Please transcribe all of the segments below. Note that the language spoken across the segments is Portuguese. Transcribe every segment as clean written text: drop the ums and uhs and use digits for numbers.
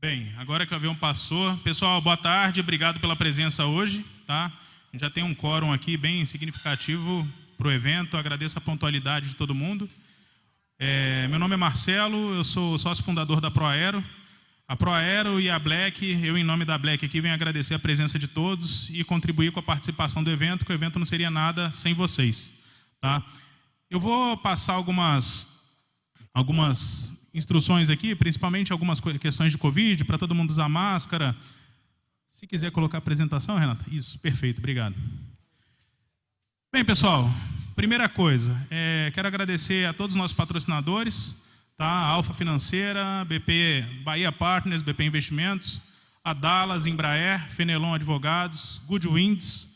Bem, agora que o avião passou, pessoal, boa tarde, obrigado pela presença hoje, tá? A gente já tem um quórum aqui bem significativo para o evento, agradeço a pontualidade de todo mundo. Meu nome é Marcelo, eu sou sócio fundador da Proaero. A Proaero e a Black, eu em nome da Black aqui venho agradecer a presença de todos e contribuir com a participação do evento, que o evento não seria nada sem vocês, tá? Eu vou passar algumas instruções aqui, principalmente algumas questões de Covid, para todo mundo usar máscara. Se quiser colocar a apresentação, Renata. Isso, perfeito, obrigado. Bem, pessoal, primeira coisa, quero agradecer a todos os nossos patrocinadores, tá? A Alfa Financeira, BP Bahia Partners, BP Investimentos, a Dallas, Embraer, Fenelon Advogados, Goodwinds,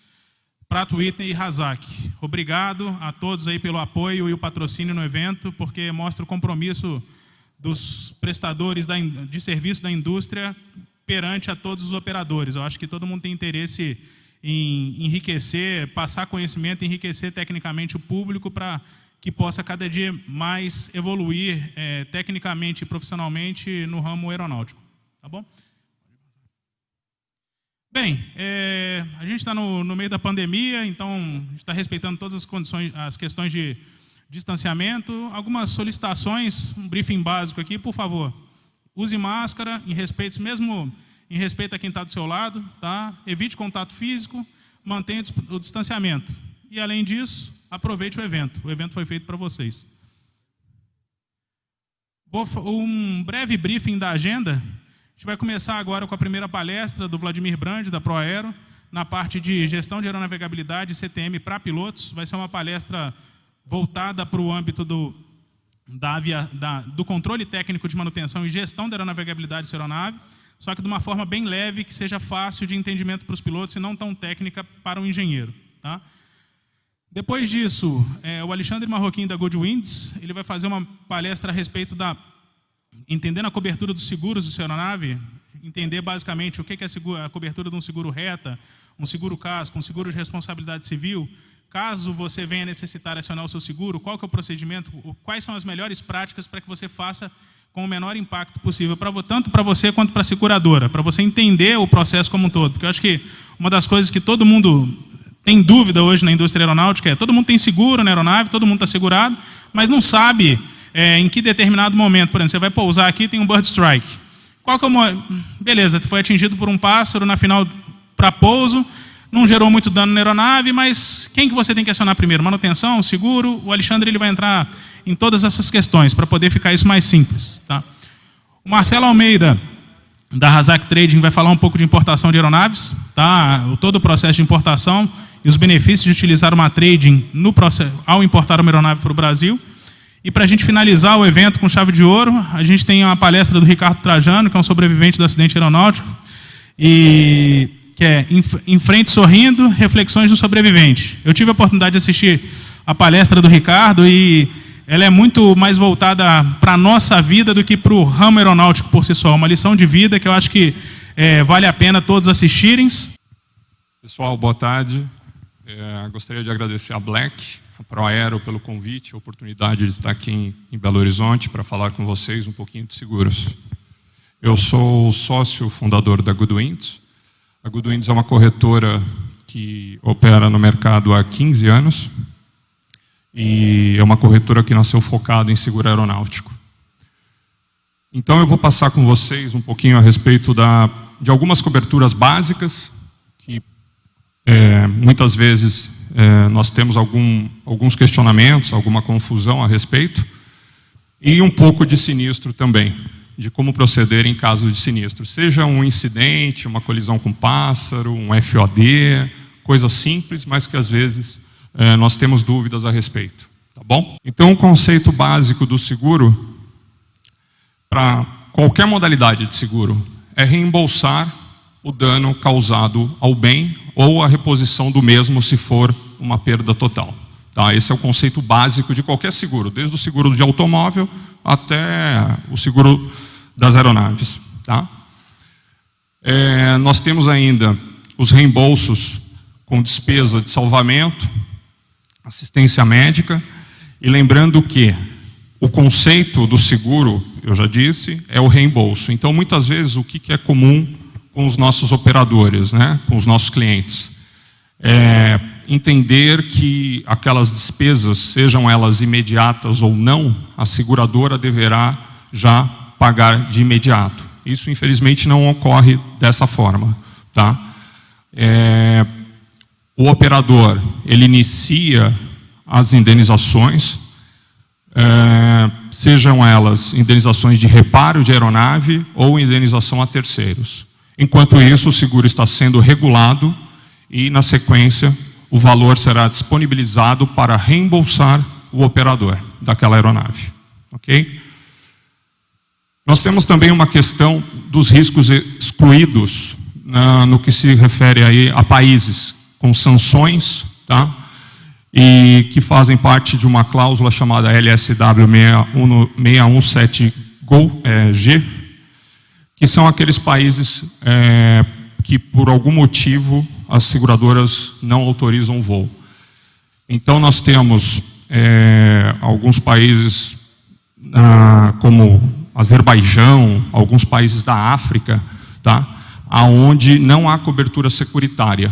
Prato Whitney e Razak. Obrigado a todos aí pelo apoio e o patrocínio no evento, porque mostra o compromisso dos prestadores de serviço da indústria perante a todos os operadores. Eu acho que todo mundo tem interesse em enriquecer, passar conhecimento, enriquecer tecnicamente o público para que possa cada dia mais evoluir tecnicamente e profissionalmente no ramo aeronáutico. Tá bom? Bem, a gente está no meio da pandemia, então a gente está respeitando todas as condições, as questões de distanciamento. Algumas solicitações, um briefing básico aqui, por favor. Use máscara, mesmo em respeito a quem está do seu lado, tá? Evite contato físico, mantenha o distanciamento. E, além disso, aproveite o evento. O evento foi feito para vocês. Um breve briefing da agenda. A gente vai começar agora com a primeira palestra do Vladimir Brand, da Proaero, na parte de gestão de aeronavegabilidade e CTM para pilotos. Vai ser uma palestra voltada para o âmbito do controle técnico de manutenção e gestão da aeronavegabilidade da aeronave, só que de uma forma bem leve, que seja fácil de entendimento para os pilotos e não tão técnica para o engenheiro. Tá? Depois disso, o Alexandre Marroquim, da Goodwinds, ele vai fazer uma palestra a respeito entendendo a cobertura dos seguros da aeronave, entender basicamente o que é a cobertura de um seguro reta, um seguro casco, um seguro de responsabilidade civil. Caso você venha necessitar acionar o seu seguro, qual que é o procedimento, quais são as melhores práticas para que você faça com o menor impacto possível, tanto para você quanto para a seguradora, para você entender o processo como um todo. Porque eu acho que uma das coisas que todo mundo tem dúvida hoje na indústria aeronáutica todo mundo tem seguro na aeronave, todo mundo está segurado, mas não sabe em que determinado momento, por exemplo, você vai pousar aqui, tem um bird strike. Qual que é beleza, foi atingido por um pássaro na final para pouso, não gerou muito dano na aeronave, mas quem que você tem que acionar primeiro? Manutenção, seguro? O Alexandre ele vai entrar em todas essas questões para poder ficar isso mais simples. Tá? O Marcelo Almeida, da Razak Trading, vai falar um pouco de importação de aeronaves, tá? Todo o processo de importação e os benefícios de utilizar uma trading ao importar uma aeronave para o Brasil. E para a gente finalizar o evento com chave de ouro, a gente tem uma palestra do Ricardo Trajano, que é um sobrevivente do acidente aeronáutico, e que é Em Frente Sorrindo, Reflexões do Sobrevivente. Eu tive a oportunidade de assistir a palestra do Ricardo e ela é muito mais voltada para a nossa vida do que para o ramo aeronáutico por si só. Uma lição de vida que eu acho que vale a pena todos assistirem. Pessoal, boa tarde. Gostaria de agradecer a Black, a Proaero, pelo convite, a oportunidade de estar aqui em Belo Horizonte para falar com vocês um pouquinho de seguros. Eu sou sócio fundador da Goodwinds. A Goodwinds é uma corretora que opera no mercado há 15 anos e é uma corretora que nasceu focada em seguro aeronáutico. Então eu vou passar com vocês um pouquinho a respeito de algumas coberturas básicas que muitas vezes nós temos alguns questionamentos, alguma confusão a respeito, e um pouco de sinistro também, de como proceder em caso de sinistro. Seja um incidente, uma colisão com pássaro, um FOD, coisas simples, mas que às vezes nós temos dúvidas a respeito. Tá bom? Então o conceito básico do seguro, para qualquer modalidade de seguro, é reembolsar o dano causado ao bem ou a reposição do mesmo se for uma perda total. Tá? Esse é o conceito básico de qualquer seguro, desde o seguro de automóvel até o seguro das aeronaves. Tá? Nós temos ainda os reembolsos com despesa de salvamento, assistência médica, e lembrando que o conceito do seguro, eu já disse, é o reembolso. Então, muitas vezes, o que é comum com os nossos operadores, né, com os nossos clientes? É entender que aquelas despesas, sejam elas imediatas ou não, a seguradora deverá já pagar de imediato. Isso, infelizmente, não ocorre dessa forma, tá? O operador, ele inicia as indenizações, sejam elas indenizações de reparo de aeronave ou indenização a terceiros. Enquanto isso, o seguro está sendo regulado e, na sequência, o valor será disponibilizado para reembolsar o operador daquela aeronave. Ok? Nós temos também uma questão dos riscos excluídos no que se refere aí a países com sanções, tá? E que fazem parte de uma cláusula chamada LSW 617G, que são aqueles países que, por algum motivo, as seguradoras não autorizam o voo. Então, nós temos alguns países como Azerbaijão, alguns países da África, tá? Onde não há cobertura securitária.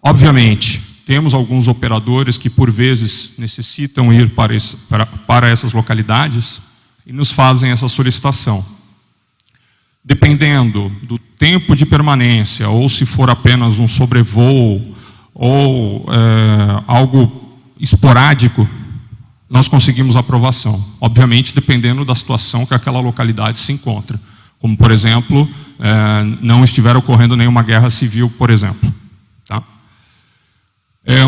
Obviamente, temos alguns operadores que, por vezes, necessitam ir para essas localidades e nos fazem essa solicitação. Dependendo do tempo de permanência, ou se for apenas um sobrevoo, ou algo esporádico, nós conseguimos aprovação. Obviamente, dependendo da situação que aquela localidade se encontra. Como, por exemplo, não estiver ocorrendo nenhuma guerra civil, por exemplo. Tá?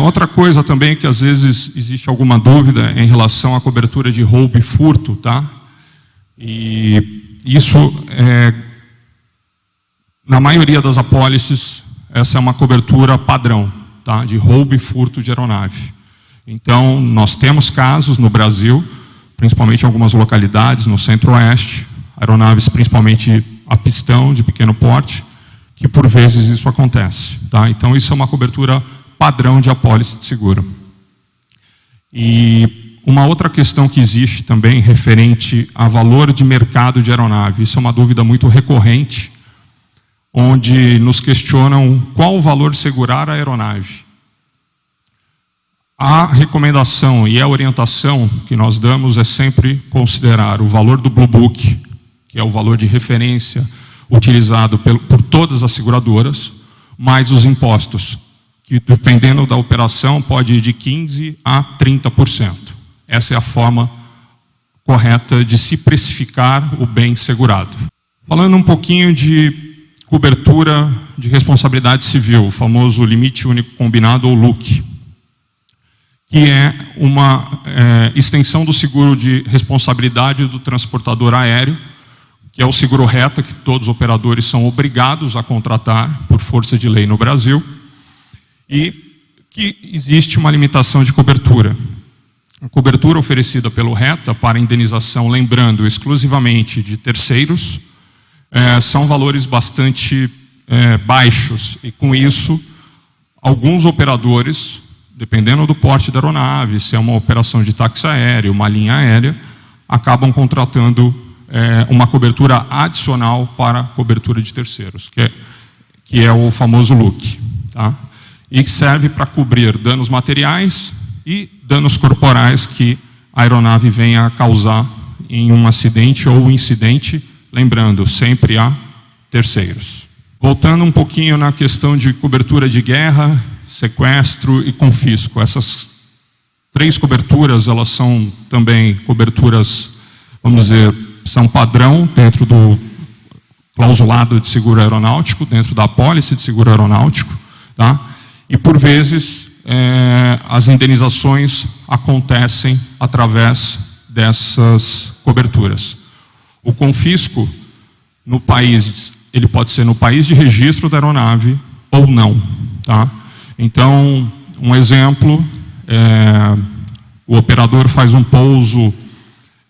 Outra coisa também que às vezes existe alguma dúvida em relação à cobertura de roubo e furto, tá? E isso, na maioria das apólices, essa é uma cobertura padrão, tá? De roubo e furto de aeronave. Então, nós temos casos no Brasil, principalmente em algumas localidades, no centro-oeste, aeronaves principalmente a pistão, de pequeno porte, que por vezes isso acontece, tá? Então, isso é uma cobertura padrão de apólice de seguro. E uma outra questão que existe também referente a valor de mercado de aeronave, isso é uma dúvida muito recorrente, onde nos questionam qual o valor de segurar a aeronave. A recomendação e a orientação que nós damos é sempre considerar o valor do Blue Book, que é o valor de referência utilizado por todas as seguradoras, mais os impostos, que dependendo da operação pode ir de 15% a 30%. Essa é a forma correta de se precificar o bem segurado. Falando um pouquinho de cobertura de responsabilidade civil, o famoso limite único combinado ou LUC, que é uma extensão do seguro de responsabilidade do transportador aéreo, que é o seguro reta, que todos os operadores são obrigados a contratar por força de lei no Brasil, e que existe uma limitação de cobertura. A cobertura oferecida pelo reta para indenização, lembrando exclusivamente de terceiros, são valores bastante baixos, e com isso, alguns operadores, dependendo do porte da aeronave, se é uma operação de táxi aéreo, uma linha aérea, acabam contratando uma cobertura adicional para a cobertura de terceiros, que é o famoso LUC, tá? E que serve para cobrir danos materiais e danos corporais que a aeronave venha a causar em um acidente ou incidente, lembrando, sempre há terceiros. Voltando um pouquinho na questão de cobertura de guerra, sequestro e confisco. Essas três coberturas, elas são também coberturas, vamos dizer, são padrão dentro do clausulado de seguro aeronáutico, dentro da apólice de seguro aeronáutico, tá? E por vezes as indenizações acontecem através dessas coberturas. O confisco no país, ele pode ser no país de registro da aeronave ou não, tá? Então, um exemplo, o operador faz um pouso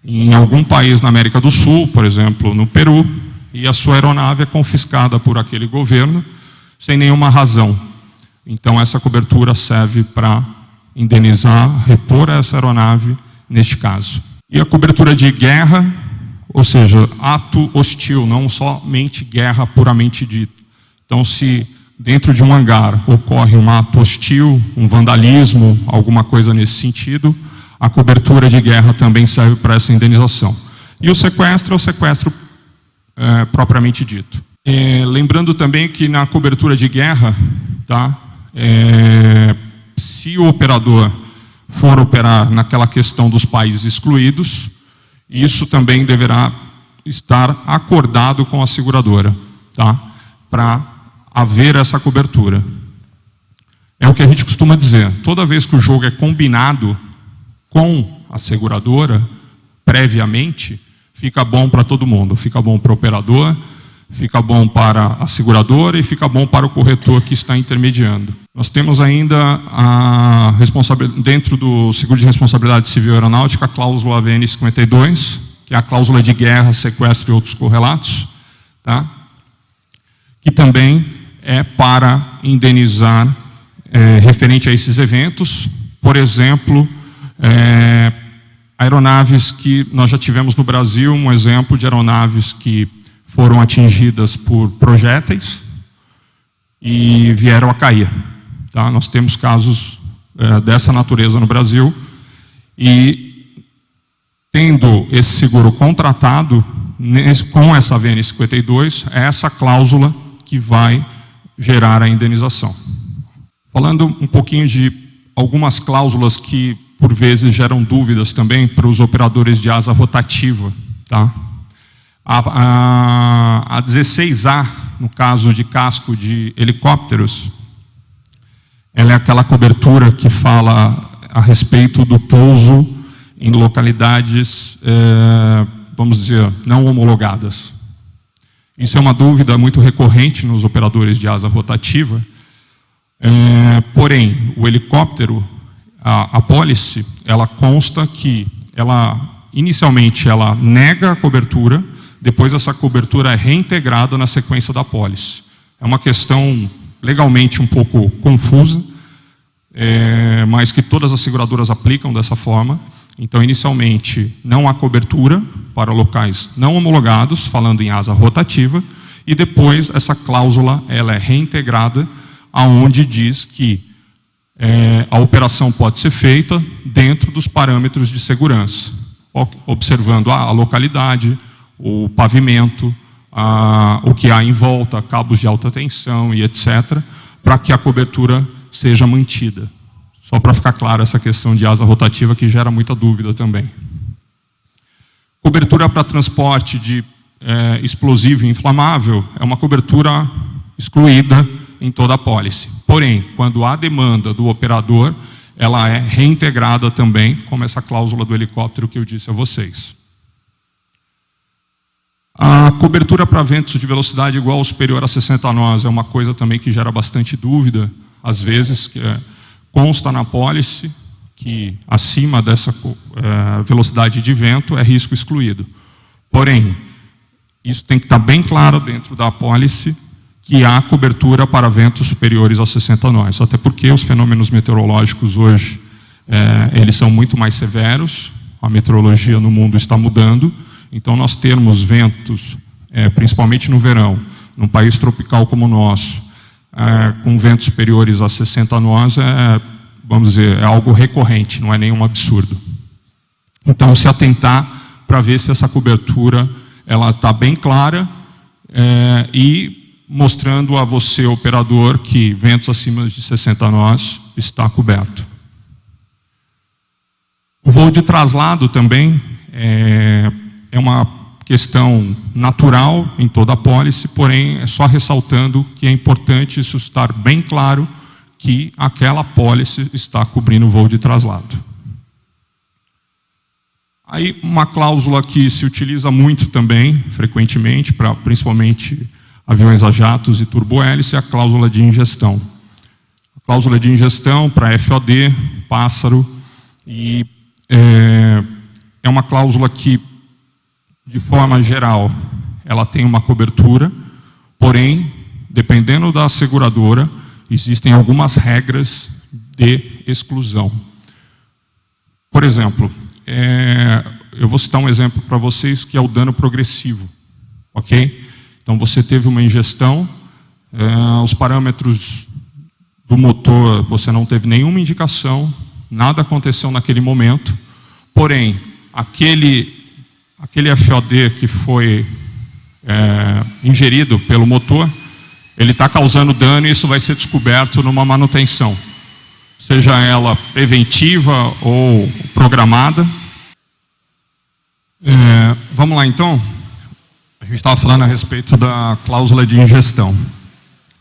em algum país na América do Sul, por exemplo, no Peru, e a sua aeronave é confiscada por aquele governo sem nenhuma razão. Então, essa cobertura serve para indenizar, repor essa aeronave neste caso. E a cobertura de guerra, ou seja, ato hostil, não somente guerra puramente dito. Então, se dentro de um hangar ocorre um ato hostil, um vandalismo, alguma coisa nesse sentido, a cobertura de guerra também serve para essa indenização. E o sequestro é o sequestro propriamente dito. Lembrando também que na cobertura de guerra, tá, se o operador for operar naquela questão dos países excluídos, isso também deverá estar acordado com a seguradora, tá, para haver essa cobertura. É o que a gente costuma dizer, toda vez que o jogo é combinado com a seguradora, previamente, fica bom para todo mundo, fica bom para o operador, fica bom para a seguradora e fica bom para o corretor que está intermediando. Nós temos ainda, dentro do seguro de responsabilidade civil aeronáutica, a cláusula AVN 52, que é a cláusula de guerra, sequestro e outros correlatos, tá? Que também é para indenizar referente a esses eventos. Por exemplo, aeronaves que nós já tivemos no Brasil, um exemplo de aeronaves que foram atingidas por projéteis e vieram a cair. Tá? Nós temos casos dessa natureza no Brasil e, tendo esse seguro contratado com essa AVN 52, é essa cláusula que vai gerar a indenização. Falando um pouquinho de algumas cláusulas que, por vezes, geram dúvidas também para os operadores de asa rotativa. Tá? A 16A, no caso de casco de helicópteros, ela é aquela cobertura que fala a respeito do pouso em localidades, vamos dizer, não homologadas. Isso é uma dúvida muito recorrente nos operadores de asa rotativa. Porém, o helicóptero, a apólice, ela consta que inicialmente ela nega a cobertura, depois essa cobertura é reintegrada na sequência da apólice. É uma questão legalmente um pouco confusa, mas que todas as seguradoras aplicam dessa forma. Então, inicialmente, não há cobertura para locais não homologados, falando em asa rotativa, e depois essa cláusula ela é reintegrada, aonde diz que a operação pode ser feita dentro dos parâmetros de segurança, observando a localidade, o pavimento, o que há em volta, cabos de alta tensão e etc., para que a cobertura seja mantida. Só para ficar clara essa questão de asa rotativa, que gera muita dúvida também. Cobertura para transporte de explosivo e inflamável é uma cobertura excluída em toda a apólice. Porém, quando há demanda do operador, ela é reintegrada também, como essa cláusula do helicóptero que eu disse a vocês. A cobertura para ventos de velocidade igual ou superior a 60 nós é uma coisa também que gera bastante dúvida, às vezes, que consta na apólice que acima dessa velocidade de vento é risco excluído. Porém, isso tem que estar bem claro dentro da apólice que há cobertura para ventos superiores a 60 nós, até porque os fenômenos meteorológicos hoje eles são muito mais severos, a meteorologia no mundo está mudando. Então, nós termos ventos, principalmente no verão, num país tropical como o nosso, com ventos superiores a 60 nós, vamos dizer, é algo recorrente, não é nenhum absurdo. Então, se atentar para ver se essa cobertura ela está bem clara e mostrando a você, operador, que ventos acima de 60 nós está coberto. O voo de traslado também é uma questão natural em toda a apólice, porém é só ressaltando que é importante isso estar bem claro que aquela apólice está cobrindo o voo de traslado. Aí uma cláusula que se utiliza muito também, frequentemente, para principalmente aviões a jatos e turbohélice, é a cláusula de ingestão. A cláusula de ingestão para FOD, pássaro, e é uma cláusula que, de forma geral, ela tem uma cobertura, porém, dependendo da seguradora, existem algumas regras de exclusão. Por exemplo, eu vou citar um exemplo para vocês que é o dano progressivo, ok? Então você teve uma ingestão, os parâmetros do motor, você não teve nenhuma indicação, nada aconteceu naquele momento, porém, aquele FOD que foi ingerido pelo motor, ele está causando dano e isso vai ser descoberto numa manutenção, seja ela preventiva ou programada. Vamos lá então, a gente estava falando a respeito da cláusula de ingestão,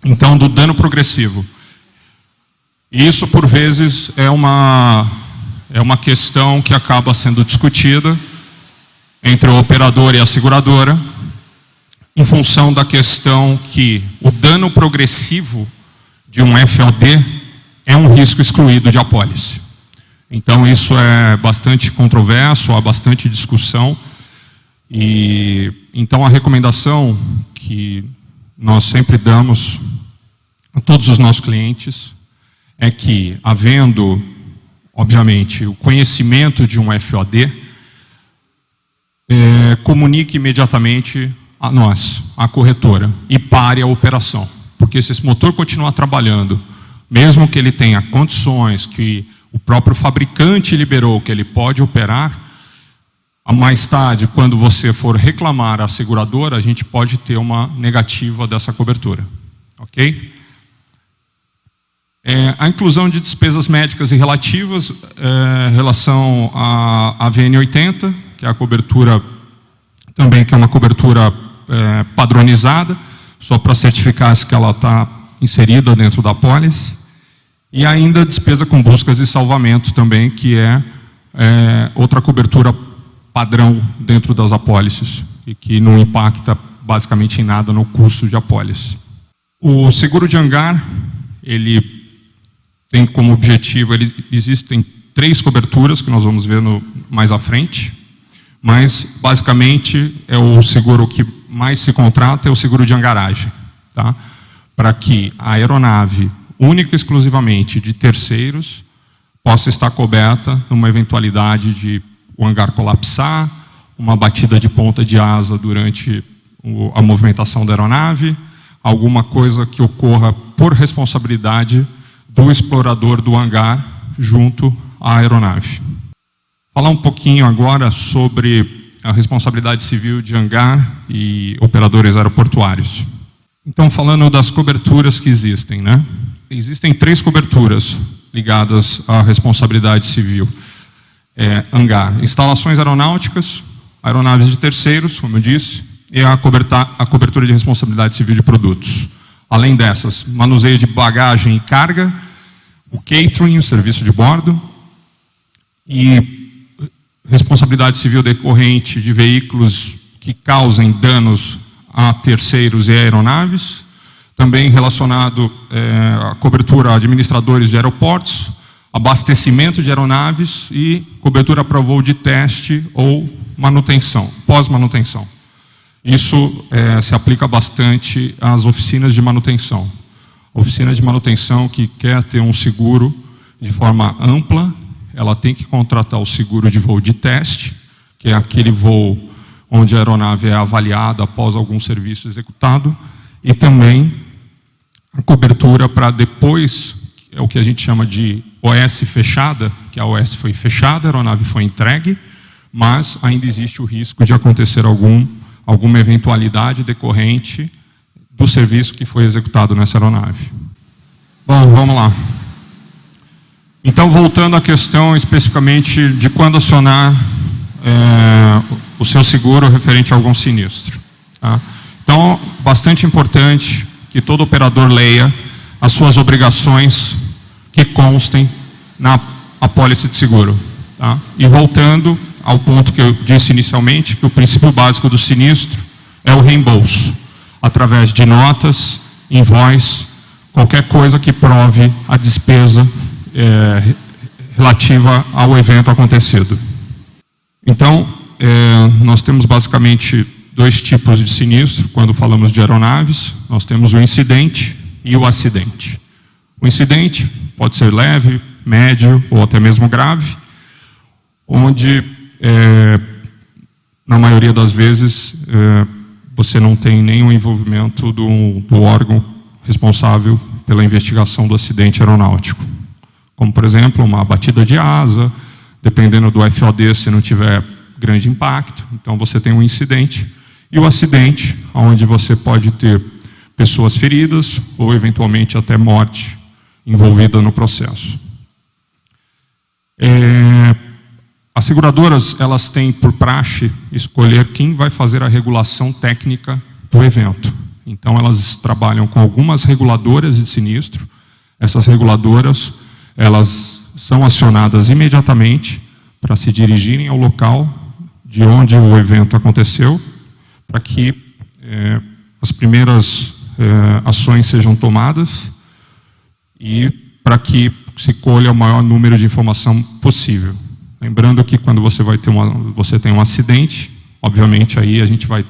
então do dano progressivo. Isso por vezes é uma questão que acaba sendo discutida entre o operador e a seguradora, em função da questão que o dano progressivo de um FOD é um risco excluído de apólice. Então isso é bastante controverso, há bastante discussão, e então a recomendação que nós sempre damos a todos os nossos clientes é que, havendo, obviamente, o conhecimento de um FOD, comunique imediatamente a nós, a corretora, e pare a operação. Porque se esse motor continuar trabalhando, mesmo que ele tenha condições, que o próprio fabricante liberou que ele pode operar, mais tarde, quando você for reclamar à seguradora, a gente pode ter uma negativa dessa cobertura. Ok? A inclusão de despesas médicas e relativas em relação à VN80, que é a cobertura também, que é uma cobertura padronizada, só para certificar se que ela está inserida dentro da apólice. E ainda despesa com buscas e salvamento também, que é outra cobertura padrão dentro das apólices e que não impacta basicamente em nada no custo de apólice. O seguro de hangar, ele tem como objetivo, existem 3 coberturas que nós vamos ver mais à frente, mas basicamente é o seguro que mais se contrata, é o seguro de hangaragem, tá? Para que a aeronave, única e exclusivamente de terceiros, possa estar coberta numa eventualidade de o hangar colapsar, uma batida de ponta de asa durante a movimentação da aeronave, alguma coisa que ocorra por responsabilidade do explorador do hangar junto à aeronave. Falar um pouquinho agora sobre a responsabilidade civil de hangar e operadores aeroportuários. Então, falando das coberturas que existem, né? Existem 3 coberturas ligadas à responsabilidade civil. Hangar, instalações aeronáuticas, aeronaves de terceiros, como eu disse, e a cobertura de responsabilidade civil de produtos. Além dessas, manuseio de bagagem e carga, o catering, o serviço de bordo, e responsabilidade civil decorrente de veículos que causem danos a terceiros e aeronaves, também relacionado à cobertura a administradores de aeroportos, abastecimento de aeronaves e cobertura para voo de teste ou manutenção, pós-manutenção. Isso se aplica bastante às oficinas de manutenção. Oficina de manutenção que quer ter um seguro de forma ampla, ela tem que contratar o seguro de voo de teste, que é aquele voo onde a aeronave é avaliada após algum serviço executado, e também a cobertura para depois, é o que a gente chama de OS fechada, que a OS foi fechada, a aeronave foi entregue, mas ainda existe o risco de acontecer alguma eventualidade decorrente do serviço que foi executado nessa aeronave. Bom, vamos lá. Então, voltando à questão especificamente de quando acionar o seu seguro referente a algum sinistro. Tá? Então, bastante importante que todo operador leia as suas obrigações que constem na apólice de seguro. Tá? E voltando ao ponto que eu disse inicialmente, que o princípio básico do sinistro é o reembolso, através de notas, invoice, qualquer coisa que prove a despesa relativa ao evento acontecido. Então, nós temos basicamente 2 tipos de sinistro quando falamos de aeronaves. Nós temos o incidente e o acidente. O incidente pode ser leve, médio ou até mesmo grave, onde na maioria das vezes, você não tem nenhum envolvimento do órgão responsável pela investigação do acidente aeronáutico. Como, por exemplo, uma batida de asa, dependendo do FOD, se não tiver grande impacto, então você tem um incidente. E o acidente, onde você pode ter pessoas feridas ou, eventualmente, até morte envolvida no processo. As seguradoras, elas têm por praxe escolher quem vai fazer a regulação técnica do evento. Então, elas trabalham com algumas reguladoras de sinistro. Essas reguladoras, elas são acionadas imediatamente para se dirigirem ao local de onde o evento aconteceu, para que as primeiras ações sejam tomadas e para que se colha o maior número de informação possível. Lembrando que quando você tem um acidente, obviamente aí a gente vai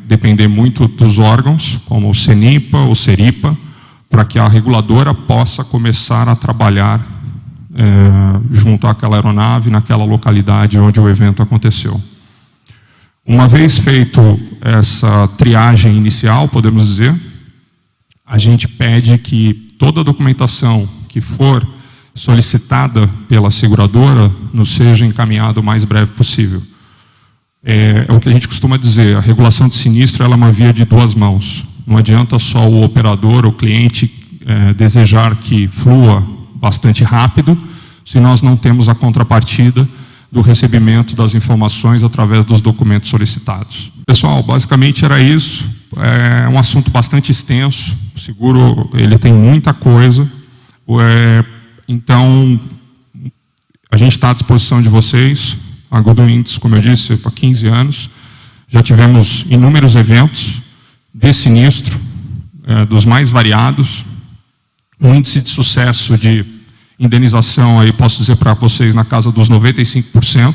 depender muito dos órgãos, como o CENIPA ou CERIPA, para que a reguladora possa começar a trabalhar junto àquela aeronave, naquela localidade onde o evento aconteceu. Uma vez feito essa triagem inicial, podemos dizer, a gente pede que toda a documentação que for solicitada pela seguradora nos seja encaminhada o mais breve possível. É o que a gente costuma dizer, a regulação de sinistro ela é uma via de duas mãos. Não adianta só o operador, o cliente, desejar que flua bastante rápido, se nós não temos a contrapartida do recebimento das informações através dos documentos solicitados. Pessoal, basicamente era isso. É um assunto bastante extenso. O seguro ele tem muita coisa. Então, a gente está à disposição de vocês. A Goodwinds, como eu disse, há 15 anos. Já tivemos inúmeros eventos de sinistro, dos mais variados. Um índice de sucesso de indenização, aí posso dizer para vocês, na casa dos 95%.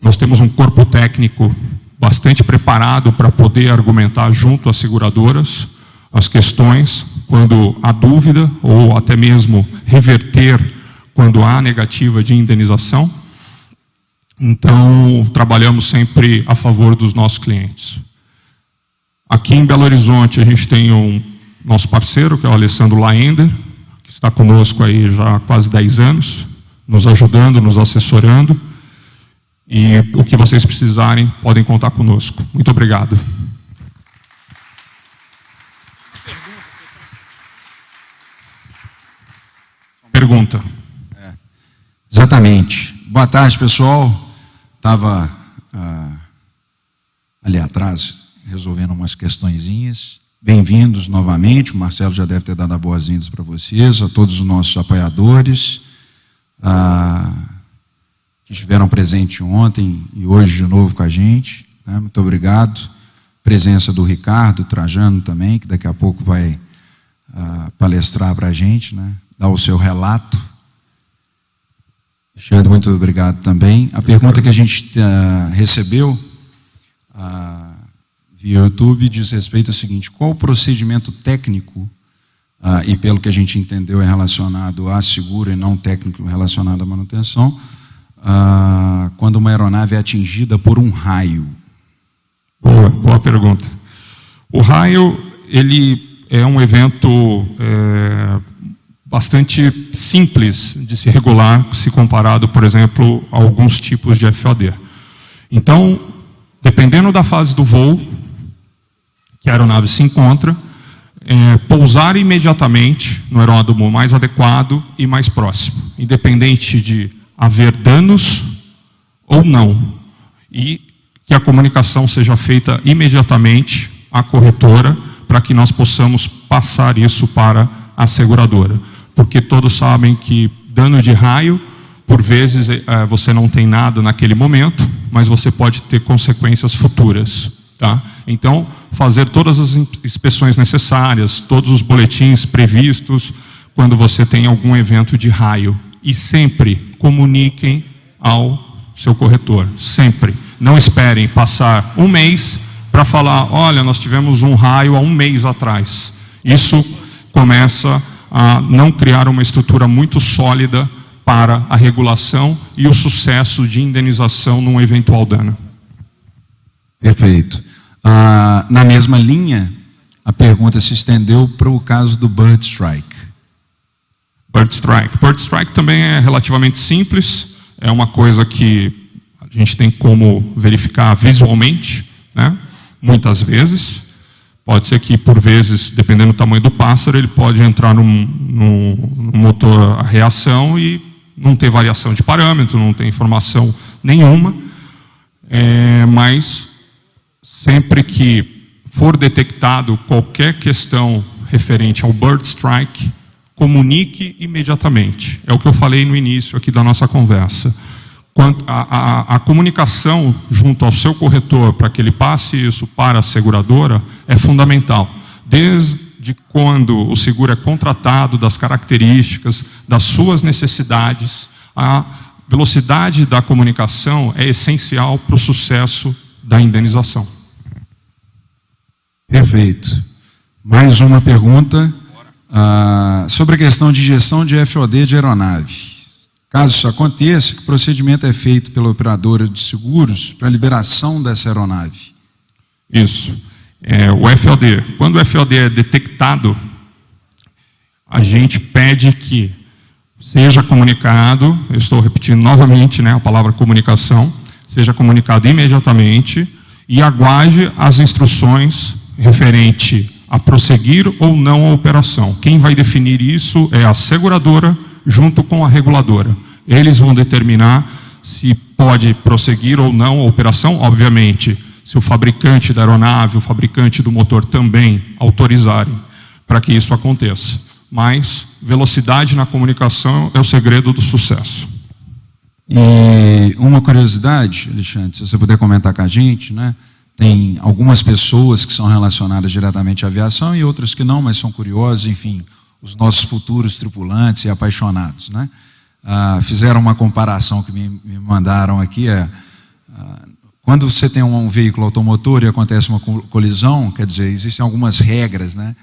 Nós temos um corpo técnico bastante preparado para poder argumentar junto às seguradoras as questões, quando há dúvida, ou até mesmo reverter quando há negativa de indenização. Então, trabalhamos sempre a favor dos nossos clientes. Aqui em Belo Horizonte, a gente tem um nosso parceiro, que é o Alessandro Laender, que está conosco aí já há quase 10 anos, nos ajudando, nos assessorando. E o que vocês precisarem, podem contar conosco. Muito obrigado. Pergunta. Exatamente. Boa tarde, pessoal. Estava ali atrás resolvendo umas questõezinhas. Bem-vindos novamente. O Marcelo já deve ter dado as boas-vindas para vocês, a todos os nossos apoiadores que estiveram presentes ontem e hoje de novo com a gente. Né? Muito obrigado. Presença do Ricardo Trajano também, que daqui a pouco vai palestrar para a gente, né? Dar o seu relato. Alexandre, muito obrigado também. A pergunta que a gente recebeu via YouTube diz respeito ao seguinte: qual o procedimento técnico, e pelo que a gente entendeu é relacionado a seguro e não técnico relacionado à manutenção, quando uma aeronave é atingida por um raio? Boa pergunta. O raio, ele é um evento bastante simples de se regular, se comparado, por exemplo, a alguns tipos de FOD. Então, dependendo da fase do voo que a aeronave se encontra, pousar imediatamente no aeródromo mais adequado e mais próximo, independente de haver danos ou não, e que a comunicação seja feita imediatamente à corretora para que nós possamos passar isso para a seguradora. Porque todos sabem que dano de raio, por vezes você não tem nada naquele momento, mas você pode ter consequências futuras. Tá? Então, fazer todas as inspeções necessárias, todos os boletins previstos quando você tem algum evento de raio. E sempre comuniquem ao seu corretor, sempre. Não esperem passar um mês para falar, olha, nós tivemos um raio há um mês atrás. Isso começa a não criar uma estrutura muito sólida para a regulação e o sucesso de indenização num eventual dano. Perfeito. Na mesma linha, a pergunta se estendeu para o caso do Bird Strike. Bird Strike também é relativamente simples, é uma coisa que a gente tem como verificar visualmente, né? Muitas vezes. Pode ser que, por vezes, dependendo do tamanho do pássaro, ele pode entrar no motor a reação e não ter variação de parâmetro, não ter informação nenhuma, mas sempre que for detectado qualquer questão referente ao Bird Strike, comunique imediatamente. É o que eu falei no início aqui da nossa conversa. A comunicação junto ao seu corretor para que ele passe isso para a seguradora é fundamental. Desde quando o seguro é contratado, das características, das suas necessidades, a velocidade da comunicação é essencial para o sucesso da indenização. Perfeito. Mais uma pergunta sobre a questão de gestão de FOD de aeronave. Caso isso aconteça, que procedimento é feito pela operadora de seguros para a liberação dessa aeronave? Isso. O FOD. Quando o FOD é detectado, a gente pede que seja comunicado, eu estou repetindo novamente, né, a palavra comunicação, seja comunicado imediatamente e aguarde as instruções referente a prosseguir ou não a operação. Quem vai definir isso é a seguradora junto com a reguladora. Eles vão determinar se pode prosseguir ou não a operação, obviamente, se o fabricante da aeronave, o fabricante do motor também autorizarem para que isso aconteça. Mas velocidade na comunicação é o segredo do sucesso. E uma curiosidade, Alexandre, se você puder comentar com a gente, né? Tem algumas pessoas que são relacionadas diretamente à aviação e outras que não, mas são curiosos, enfim, os nossos futuros tripulantes e apaixonados, né? Fizeram uma comparação que me mandaram aqui, quando você tem um veículo automotor e acontece uma colisão, quer dizer, existem algumas regras, né?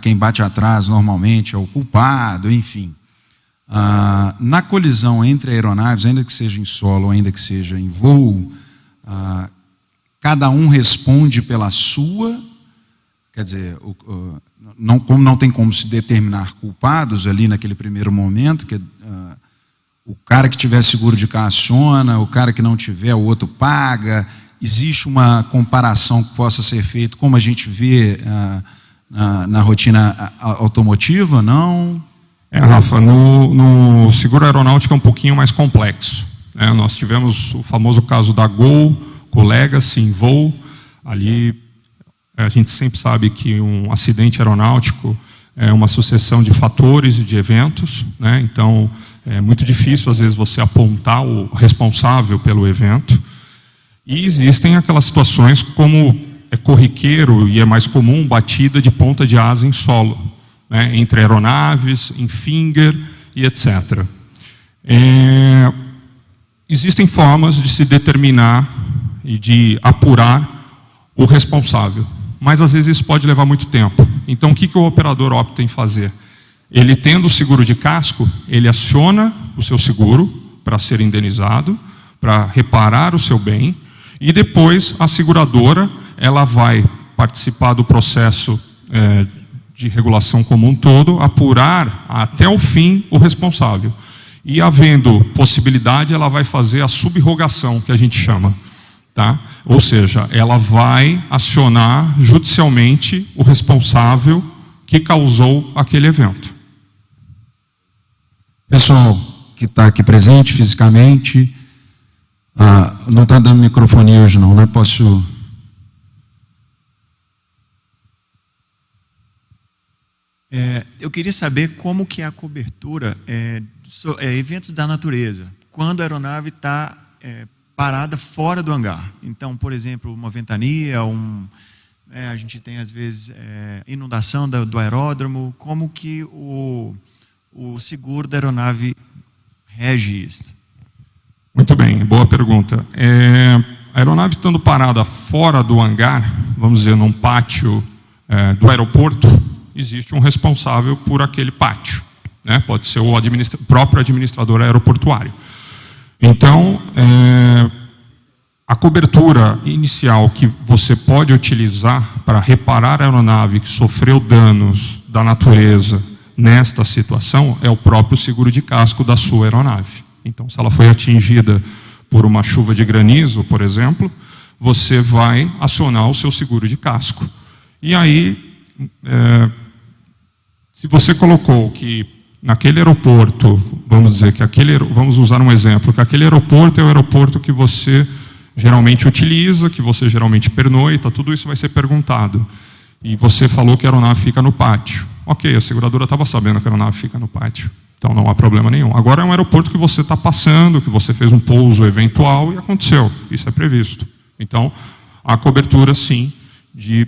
Quem bate atrás normalmente é o culpado, enfim. Na colisão entre aeronaves, ainda que seja em solo ou ainda que seja em voo, cada um responde pela sua, quer dizer, como não tem como se determinar culpados ali naquele primeiro momento, que o cara que tiver seguro de carro aciona, o cara que não tiver, o outro paga. Existe uma comparação que possa ser feita, como a gente vê na rotina automotiva, não? Rafa, no seguro aeronáutico é um pouquinho mais complexo, né? Nós tivemos o famoso caso da Gol, Legacy em voo. Ali a gente sempre sabe que um acidente aeronáutico é uma sucessão de fatores e de eventos, né? Então é muito difícil às vezes você apontar o responsável pelo evento. E existem aquelas situações como é corriqueiro e é mais comum batida de ponta de asa em solo, né? Entre aeronaves, em finger e etc. Existem formas de se determinar e de apurar o responsável, mas às vezes isso pode levar muito tempo. Então o que o operador opta em fazer? Ele tendo o seguro de casco, ele aciona o seu seguro para ser indenizado, para reparar o seu bem, e depois a seguradora ela vai participar do processo de regulação como um todo, apurar até o fim o responsável. E havendo possibilidade, ela vai fazer a subrogação, que a gente chama. Tá? Ou seja, ela vai acionar judicialmente o responsável que causou aquele evento. Pessoal que está aqui presente fisicamente, não está dando microfonia hoje não, né? Posso... Eu queria saber como que é a cobertura eventos da natureza, quando a aeronave está parada fora do hangar. Então, por exemplo, uma ventania, a gente tem às vezes inundação do aeródromo. Como que o seguro da aeronave rege isso? Muito bem, boa pergunta. A aeronave estando parada fora do hangar, vamos dizer, num pátio do aeroporto, existe um responsável por aquele pátio, né? Pode ser o próprio administrador aeroportuário. Então, a cobertura inicial que você pode utilizar para reparar a aeronave que sofreu danos da natureza nesta situação é o próprio seguro de casco da sua aeronave. Então, se ela foi atingida por uma chuva de granizo, por exemplo, você vai acionar o seu seguro de casco. E aí, se você colocou que naquele aeroporto, vamos dizer que vamos usar um exemplo, que aquele aeroporto é o aeroporto que você geralmente utiliza, que você geralmente pernoita, tudo isso vai ser perguntado. E você falou que a aeronave fica no pátio. Ok, a seguradora estava sabendo que a aeronave fica no pátio, então não há problema nenhum. Agora é um aeroporto que você está passando, que você fez um pouso eventual e aconteceu, isso é previsto. Então, há cobertura, sim, de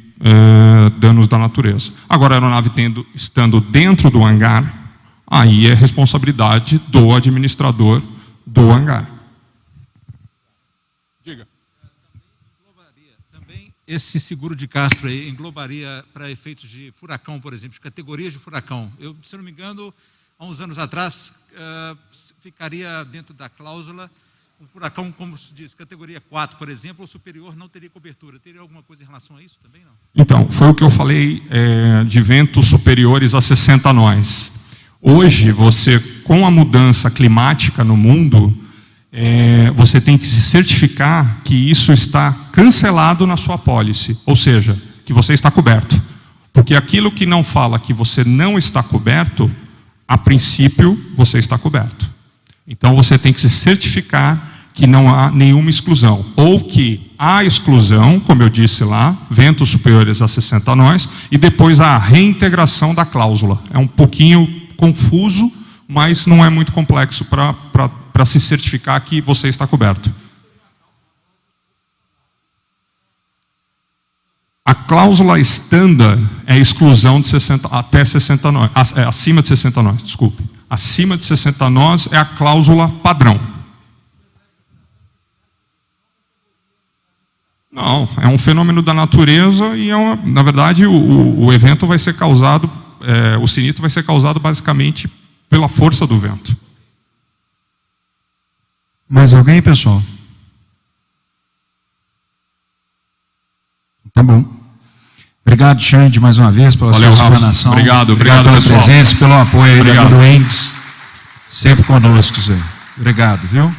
danos da natureza. Agora, a aeronave estando dentro do hangar, aí é responsabilidade do administrador do hangar. Diga. Também esse seguro de casco aí englobaria para efeitos de furacão, por exemplo, de categorias de furacão. Eu, se não me engano, há uns anos atrás, ficaria dentro da cláusula um furacão, como se diz, categoria 4, por exemplo, ou superior, não teria cobertura. Teria alguma coisa em relação a isso também, não? Então, foi o que eu falei de ventos superiores a 60 nós. Hoje, você, com a mudança climática no mundo, você tem que se certificar que isso está cancelado na sua apólice, ou seja, que você está coberto. Porque aquilo que não fala que você não está coberto, a princípio, você está coberto. Então, você tem que se certificar que não há nenhuma exclusão, ou que há exclusão, como eu disse lá, ventos superiores a 60 nós, e depois a reintegração da cláusula. É um pouquinho confuso, mas não é muito complexo para se certificar que você está coberto. A cláusula standard é exclusão de 60, até 60 nós, acima de 60 nós, desculpe. Acima de 60 nós é a cláusula padrão. Não, é um fenômeno da natureza e, na verdade, o evento vai ser causado, o sinistro vai ser causado basicamente pela força do vento. Mais alguém, pessoal? Tá bom. Obrigado, Xande, mais uma vez, pela sua explanação. Obrigado pela pessoal. presença, pelo apoio aí da Doentes. Sempre conosco, Zé. Obrigado, viu?